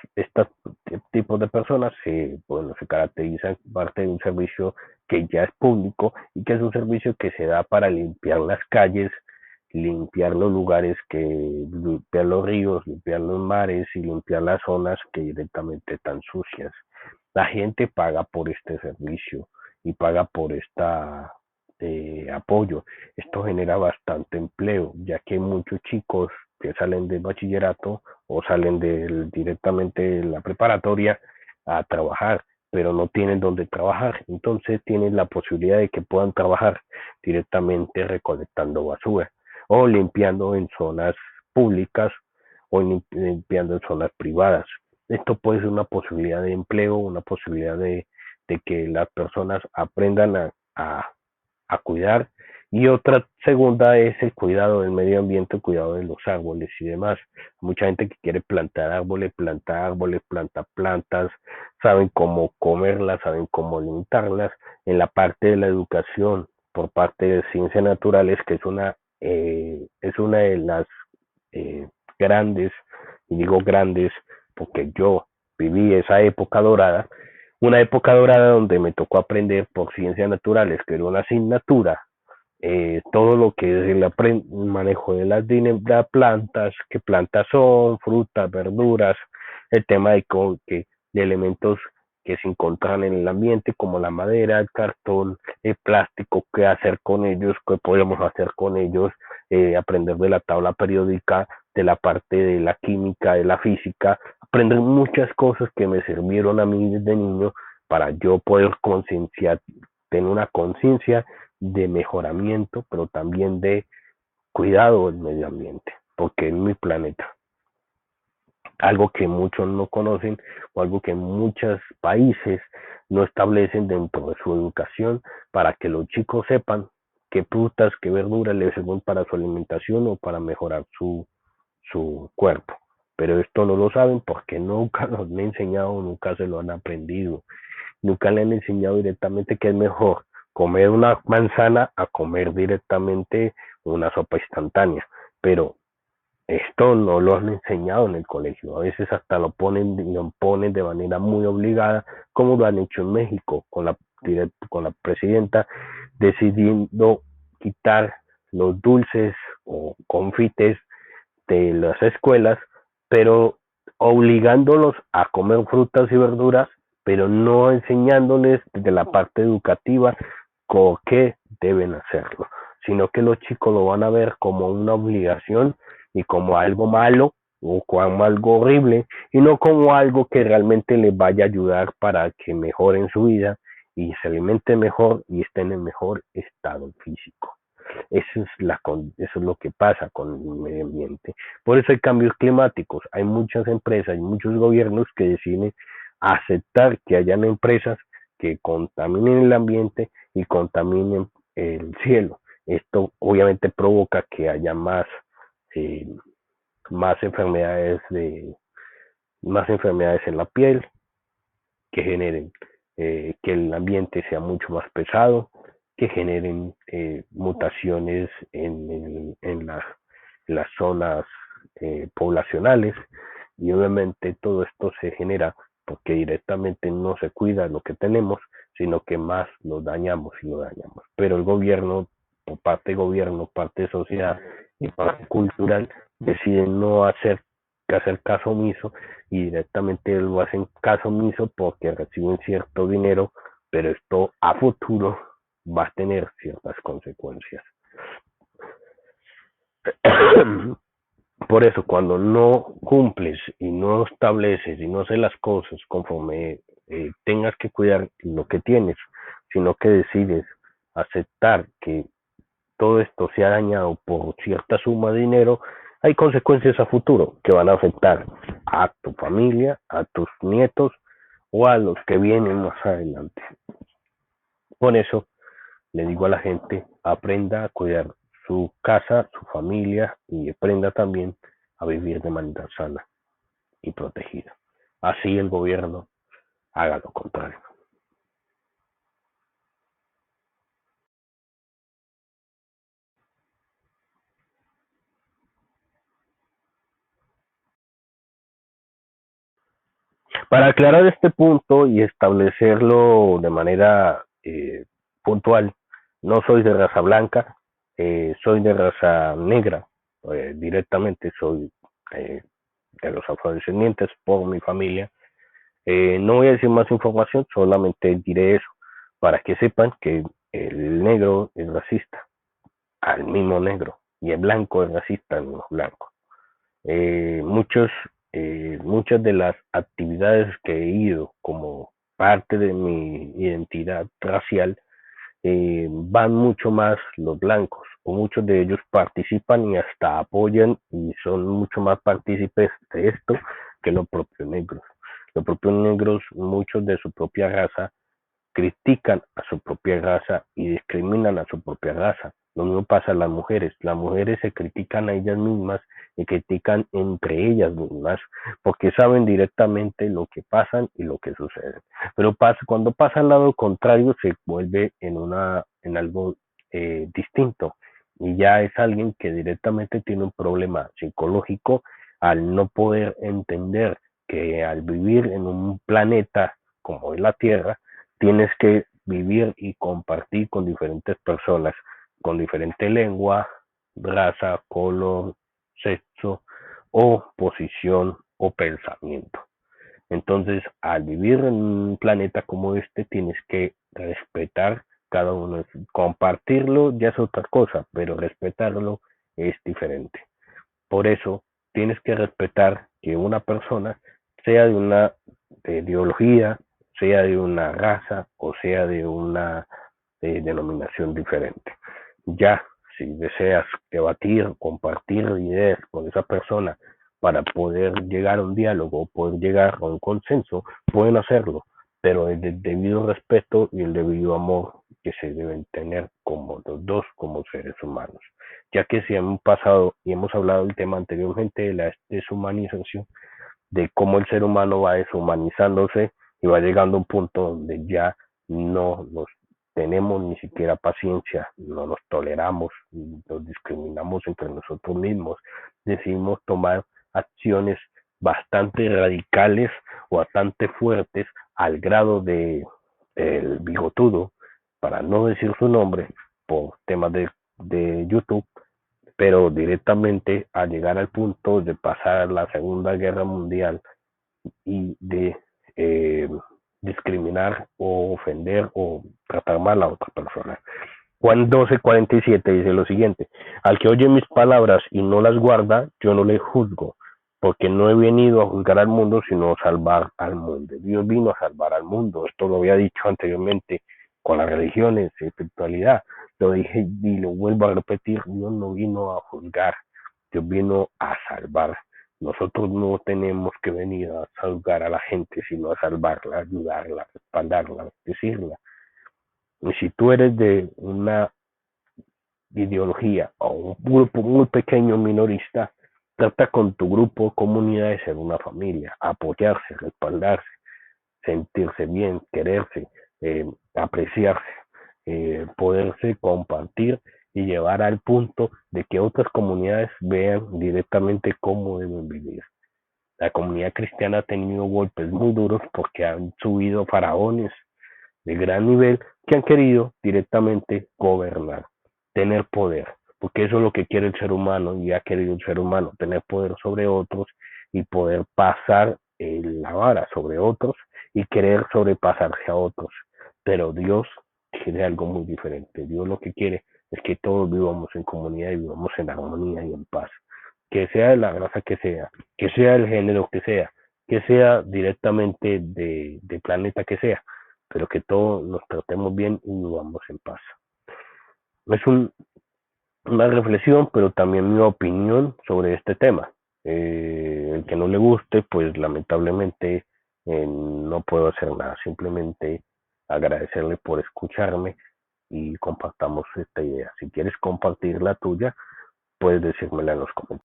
tipos de personas se caracterizan parte de un servicio que ya es público y que es un servicio que se da para limpiar las calles, limpiar los lugares, limpiar los ríos, limpiar los mares y limpiar las zonas que directamente están sucias. La gente paga por este servicio y paga por esta apoyo. Esto genera bastante empleo, ya que muchos chicos que salen del bachillerato o salen directamente de la preparatoria a trabajar, pero no tienen dónde trabajar. Entonces tienen la posibilidad de que puedan trabajar directamente recolectando basura o limpiando en zonas públicas o limpiando en zonas privadas. Esto puede ser una posibilidad de empleo, una posibilidad de que las personas aprendan a cuidar. Y otra segunda es el cuidado del medio ambiente, el cuidado de los árboles y demás. Mucha gente que quiere plantar árboles, planta plantas, saben cómo comerlas, saben cómo alimentarlas. En la parte de la educación, por parte de Ciencias Naturales, que es una de las eh, grandes, y digo grandes porque yo viví esa época dorada, una época dorada donde me tocó aprender por Ciencias Naturales, que era una asignatura, todo lo que es el manejo de las plantas, qué plantas son, frutas, verduras, el tema de elementos que se encuentran en el ambiente como la madera, el cartón, el plástico, qué hacer con ellos, qué podemos hacer con ellos, aprender de la tabla periódica, de la parte de la química, de la física, aprender muchas cosas que me sirvieron a mí desde niño para yo poder concienciar, tener una conciencia de mejoramiento, pero también de cuidado del medio ambiente, porque es mi planeta. Algo que muchos no conocen o algo que muchos países no establecen dentro de su educación para que los chicos sepan qué frutas, qué verduras les sirven para su alimentación o para mejorar su cuerpo. Pero esto no lo saben porque nunca los han enseñado, nunca se lo han aprendido, nunca le han enseñado directamente que es mejor comer una manzana a comer directamente una sopa instantánea. Pero esto no lo han enseñado en el colegio, a veces hasta lo ponen de manera muy obligada, como lo han hecho en México con la presidenta decidiendo quitar los dulces o confites de las escuelas, pero obligándolos a comer frutas y verduras, pero no enseñándoles de la parte educativa con qué deben hacerlo, sino que los chicos lo van a ver como una obligación y como algo malo o como algo horrible y no como algo que realmente les vaya a ayudar para que mejoren su vida y se alimenten mejor y estén en mejor estado físico. Eso es lo que pasa con el medio ambiente. Por eso hay cambios climáticos. Hay muchas empresas y muchos gobiernos que deciden aceptar que hayan empresas que contaminen el ambiente y contaminen el cielo. Esto obviamente provoca que haya eh, más más enfermedades en la piel, que generen que el ambiente sea mucho más pesado, que generen mutaciones en las zonas poblacionales y obviamente todo esto se genera porque directamente no se cuida lo que tenemos, sino que más lo dañamos y lo dañamos. Pero el gobierno, por parte de gobierno, parte de sociedad y parte cultural, deciden no hacer caso omiso y directamente lo hacen caso omiso porque reciben cierto dinero, pero esto a futuro va a tener ciertas consecuencias. Por eso, cuando no cumples y no estableces y no haces las cosas conforme tengas que cuidar lo que tienes, sino que decides aceptar que todo esto se ha dañado por cierta suma de dinero, hay consecuencias a futuro que van a afectar a tu familia, a tus nietos o a los que vienen más adelante. Por eso le digo a la gente, aprenda a cuidar su casa, su familia y aprenda también a vivir de manera sana y protegida. Así el gobierno haga lo contrario. Para aclarar este punto y establecerlo de manera puntual, no soy de raza blanca, soy de raza negra, directamente soy eh, de los afrodescendientes por mi familia. No voy a decir más información, solamente diré eso, para que sepan que el negro es racista al mismo negro y el blanco es racista al mismo blanco. Eh, muchos, Muchas de las actividades que he ido como parte de mi identidad racial van mucho más los blancos, o muchos de ellos participan y hasta apoyan y son mucho más partícipes de esto que los propios negros. Los propios negros, muchos de su propia raza, critican a su propia raza y discriminan a su propia raza. Lo mismo pasa a las mujeres se critican a ellas mismas y critican entre ellas mismas porque saben directamente lo que pasan y lo que sucede. Pero cuando pasa al lado contrario se vuelve en algo distinto y ya es alguien que directamente tiene un problema psicológico al no poder entender que al vivir en un planeta como es la Tierra, tienes que vivir y compartir con diferentes personas, con diferente lengua, raza, color, sexo o posición o pensamiento. Entonces, al vivir en un planeta como este, tienes que respetar cada uno. Compartirlo ya es otra cosa, pero respetarlo es diferente. Por eso, tienes que respetar que una persona sea de una ideología, sea de una raza o sea de una denominación diferente. Ya, si deseas debatir, compartir ideas con esa persona para poder llegar a un diálogo o poder llegar a un consenso, pueden hacerlo, pero el debido respeto y el debido amor que se deben tener como los dos como seres humanos. Ya que si hemos pasado y hemos hablado del tema anteriormente de la deshumanización, de cómo el ser humano va deshumanizándose y va llegando a un punto donde ya no nos tenemos ni siquiera paciencia, no nos toleramos, nos discriminamos entre nosotros mismos, decidimos tomar acciones bastante radicales o bastante fuertes al grado de el bigotudo, para no decir su nombre, por temas de YouTube, pero directamente a llegar al punto de pasar la Segunda Guerra Mundial y de eh, discriminar o ofender o tratar mal a otra persona. Juan 12:47 dice lo siguiente: al que oye mis palabras y no las guarda, yo no le juzgo, porque no he venido a juzgar al mundo, sino a salvar al mundo. Dios vino a salvar al mundo. Esto lo había dicho anteriormente con las religiones, espiritualidad. Lo dije y lo vuelvo a repetir: Dios no vino a juzgar, Dios vino a salvar. Nosotros no tenemos que venir a juzgar a la gente, sino a salvarla, ayudarla, respaldarla, decirla. Y si tú eres de una ideología o un grupo muy pequeño minorista, trata con tu grupo o comunidad de ser una familia, apoyarse, respaldarse, sentirse bien, quererse, apreciarse, poderse compartir y llevar al punto de que otras comunidades vean directamente cómo deben vivir. La comunidad cristiana ha tenido golpes muy duros porque han subido faraones de gran nivel que han querido directamente gobernar, tener poder, porque eso es lo que quiere el ser humano y ha querido el ser humano, tener poder sobre otros y poder pasar la vara sobre otros y querer sobrepasarse a otros. Pero Dios quiere algo muy diferente. Dios lo que quiere es que todos vivamos en comunidad y vivamos en armonía y en paz. Que sea de la raza que sea el género que sea directamente de planeta que sea, pero que todos nos tratemos bien y vivamos en paz. Es una reflexión, pero también mi opinión sobre este tema. El que no le guste, pues lamentablemente no puedo hacer nada, simplemente agradecerle por escucharme y compartamos esta idea. Si quieres compartir la tuya, puedes decírmela en los comentarios.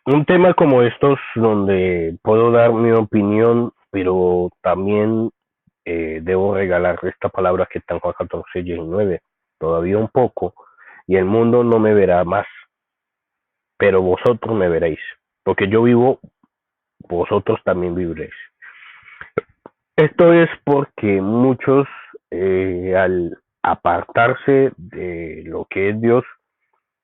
Un tema como estos, donde puedo dar mi opinión, pero también debo regalar esta palabra que está en Juan 14:19, todavía un poco, y el mundo no me verá más, pero vosotros me veréis, porque yo vivo, vosotros también viviréis. Esto es porque muchos, al apartarse de lo que es Dios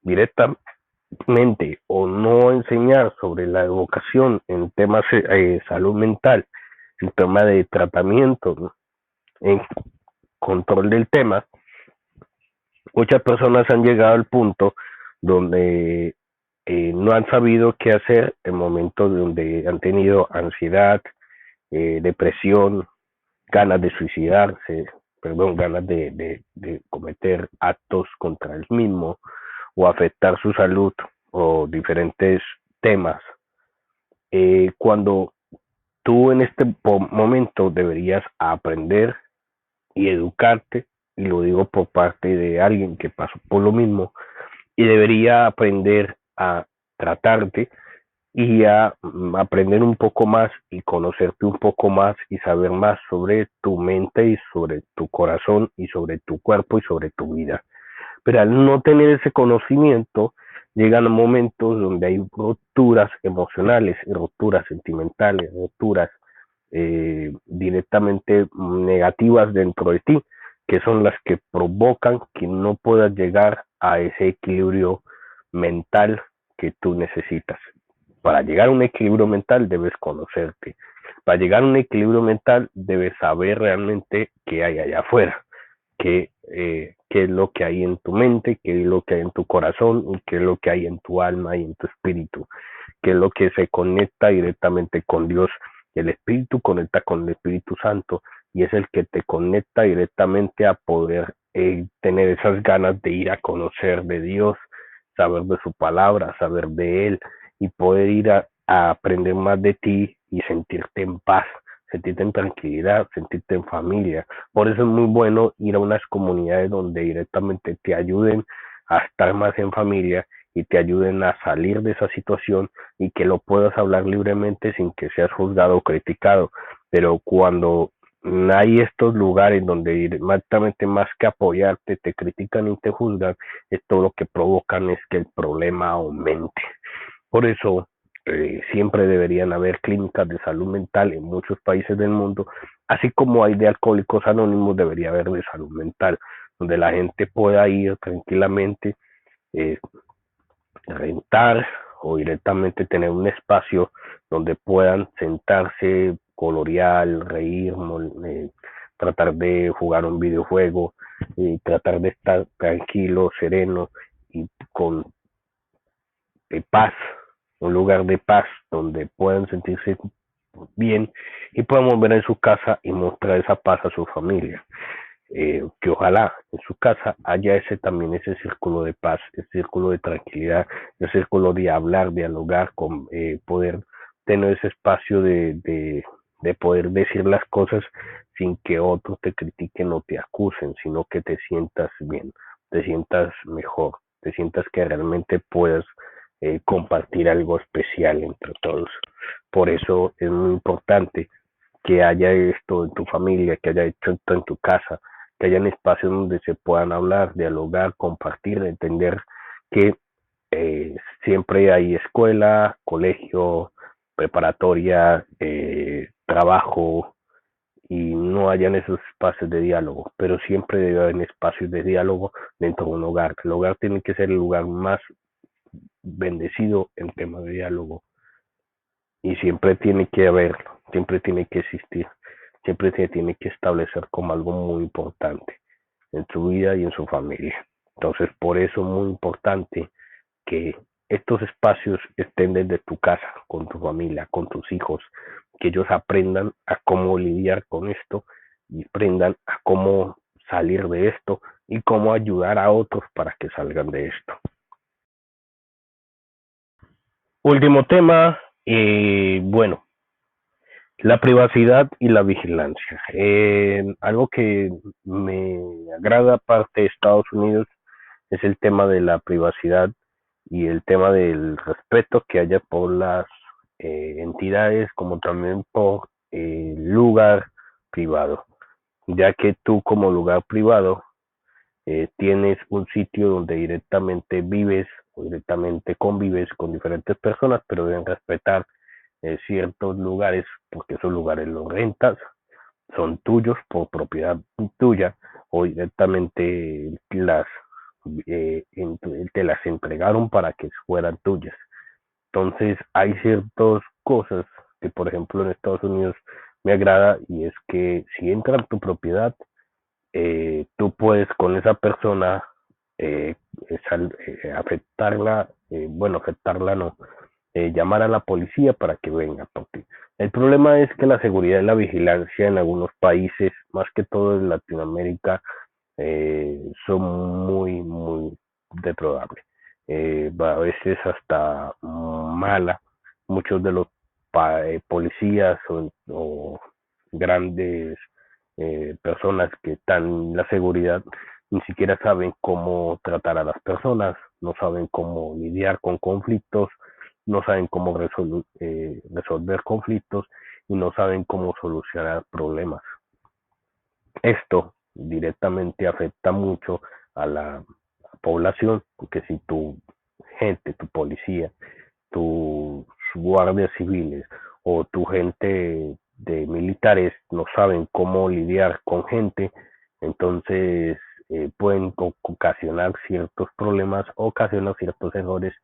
directamente o no enseñar sobre la educación en temas de salud mental, en tema de tratamiento, ¿no?, en control del tema, muchas personas han llegado al punto donde no han sabido qué hacer en momentos donde han tenido ansiedad, depresión, ganas de suicidarse, perdón, ganas de cometer actos contra el mismo o afectar su salud o diferentes temas. Cuando tú en este momento deberías aprender y educarte, y lo digo por parte de alguien que pasó por lo mismo, y debería aprender a tratarte y a aprender un poco más y conocerte un poco más y saber más sobre tu mente y sobre tu corazón y sobre tu cuerpo y sobre tu vida. Pero al no tener ese conocimiento, llegan momentos donde hay rupturas emocionales, rupturas sentimentales, rupturas directamente negativas dentro de ti, que son las que provocan que no puedas llegar a ese equilibrio mental que tú necesitas. Para llegar a un equilibrio mental debes conocerte. Para llegar a un equilibrio mental debes saber realmente qué hay allá afuera, qué es lo que hay en tu mente, qué es lo que hay en tu corazón y qué es lo que hay en tu alma y en tu espíritu, qué es lo que se conecta directamente con Dios. El Espíritu conecta con el Espíritu Santo y es el que te conecta directamente a poder tener esas ganas de ir a conocer de Dios, saber de su palabra, saber de Él y poder ir a aprender más de ti y sentirte en paz, sentirte en tranquilidad, sentirte en familia. Por eso es muy bueno ir a unas comunidades donde directamente te ayuden a estar más en familia y te ayuden a salir de esa situación y que lo puedas hablar libremente sin que seas juzgado o criticado. Pero cuando hay estos lugares donde directamente más que apoyarte te critican y te juzgan, esto lo que provocan es que el problema aumente. Por eso siempre deberían haber clínicas de salud mental en muchos países del mundo, así como hay de alcohólicos anónimos, debería haber de salud mental, donde la gente pueda ir tranquilamente, eh, rentar o directamente tener un espacio donde puedan sentarse, colorear, reír, tratar de jugar un videojuego, tratar de estar tranquilo, sereno y con paz, un lugar de paz donde puedan sentirse bien y puedan volver a su casa y mostrar esa paz a su familia. Que ojalá en su casa haya ese también ese círculo de paz, ese círculo de tranquilidad, ese círculo de hablar, dialogar, con poder tener ese espacio de poder decir las cosas sin que otros te critiquen o te acusen, sino que te sientas bien, te sientas mejor, te sientas que realmente puedas compartir algo especial entre todos. Por eso es muy importante que haya esto en tu familia, que haya esto en tu casa, que hayan espacios donde se puedan hablar, dialogar, compartir, entender que siempre hay escuela, colegio, preparatoria, trabajo y no hayan esos espacios de diálogo, pero siempre debe haber espacios de diálogo dentro de un hogar. El hogar tiene que ser el lugar más bendecido en temas de diálogo y siempre tiene que haberlo, siempre tiene que existir, siempre se tiene que establecer como algo muy importante en su vida y en su familia. Entonces, por eso es muy importante que estos espacios estén desde tu casa, con tu familia, con tus hijos, que ellos aprendan a cómo lidiar con esto y aprendan a cómo salir de esto y cómo ayudar a otros para que salgan de esto. Último tema, bueno, la privacidad y la vigilancia. Algo que me agrada parte de Estados Unidos es el tema de la privacidad y el tema del respeto que haya por las entidades como también por el lugar privado, ya que tú como lugar privado tienes un sitio donde directamente vives o directamente convives con diferentes personas, pero deben respetar ciertos lugares porque esos lugares los rentas, son tuyos por propiedad tuya o directamente te las entregaron para que fueran tuyas. Entonces hay ciertas cosas que por ejemplo en Estados Unidos me agrada y es que si entra en tu propiedad, tú puedes con esa persona eh, afectarla, bueno, afectarla no, llamar a la policía para que venga por ti. El problema es que la seguridad y la vigilancia en algunos países, más que todo en Latinoamérica, son muy deplorables. A veces hasta mala. Muchos de los policías o grandes personas que están en la seguridad ni siquiera saben cómo tratar a las personas, no saben cómo lidiar con conflictos, no saben cómo resolver conflictos y no saben cómo solucionar problemas. Esto directamente afecta mucho a la población, porque si tu gente, tu policía, tus guardias civiles o tu gente de militares no saben cómo lidiar con gente, entonces pueden ocasionar ciertos problemas, ocasionar ciertos errores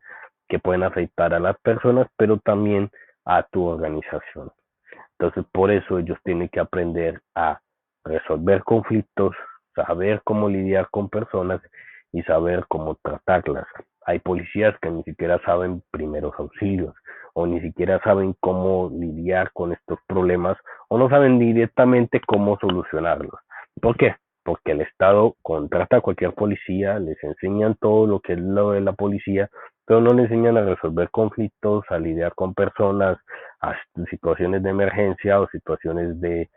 que pueden afectar a las personas, pero también a tu organización. Entonces, por eso ellos tienen que aprender a resolver conflictos, saber cómo lidiar con personas y saber cómo tratarlas. Hay policías que ni siquiera saben primeros auxilios o ni siquiera saben cómo lidiar con estos problemas o no saben directamente cómo solucionarlos. ¿Por qué? Porque el Estado contrata a cualquier policía, les enseñan todo lo que es lo de la policía, pero no le enseñan a resolver conflictos, a lidiar con personas, a situaciones de emergencia o situaciones de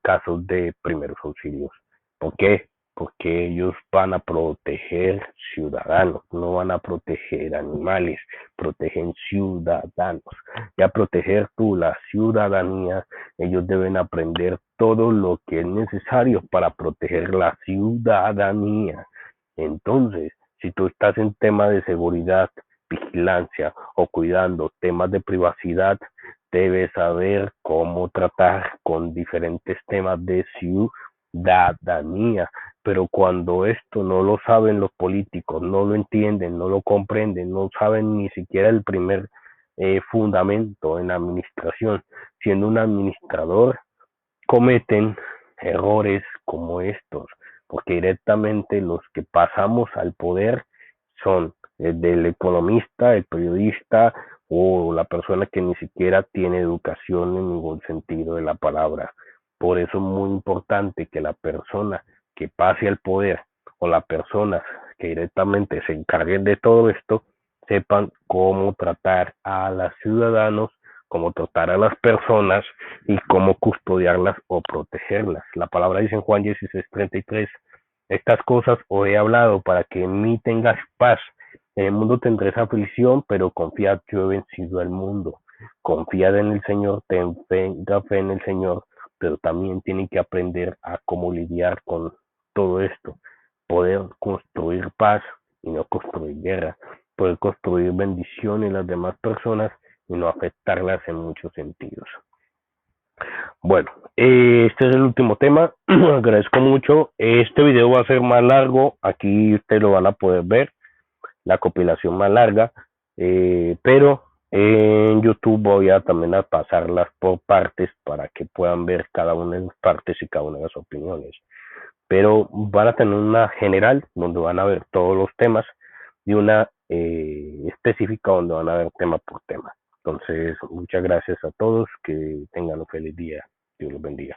casos de primeros auxilios. ¿Por qué? Porque ellos van a proteger ciudadanos, no van a proteger animales, protegen ciudadanos. Y a proteger tú la ciudadanía, ellos deben aprender todo lo que es necesario para proteger la ciudadanía. Entonces, si tú estás en tema de seguridad, vigilancia o cuidando temas de privacidad, debes saber cómo tratar con diferentes temas de ciudadanía. Pero cuando esto no lo saben los políticos, no lo entienden, no lo comprenden, no saben ni siquiera el primer fundamento en la administración, siendo un administrador, cometen errores como estos, porque directamente los que pasamos al poder son el economista, el periodista o la persona que ni siquiera tiene educación en ningún sentido de la palabra. Por eso es muy importante que la persona que pase al poder o las personas que directamente se encarguen de todo esto sepan cómo tratar a los ciudadanos, cómo tratar a las personas y cómo custodiarlas o protegerlas. La palabra dice en Juan 16:33, estas cosas os he hablado para que en mí tengas paz. En el mundo tendréis aflicción, pero confiad, yo he vencido al mundo. Confiad en el Señor, tenga fe en el Señor, pero también tienen que aprender a cómo lidiar con todo esto. Poder construir paz y no construir guerra. Poder construir bendición en las demás personas y no afectarlas en muchos sentidos. Bueno, este es el último tema. Agradezco mucho. Este video va a ser más largo. Aquí ustedes lo van a poder ver. La compilación más larga. Pero en YouTube voy a también a pasarlas por partes para que puedan ver cada una de las partes y cada una de las opiniones. Pero van a tener una general donde van a ver todos los temas y una específica donde van a ver tema por tema. Entonces, muchas gracias a todos, que tengan un feliz día. Dios los bendiga.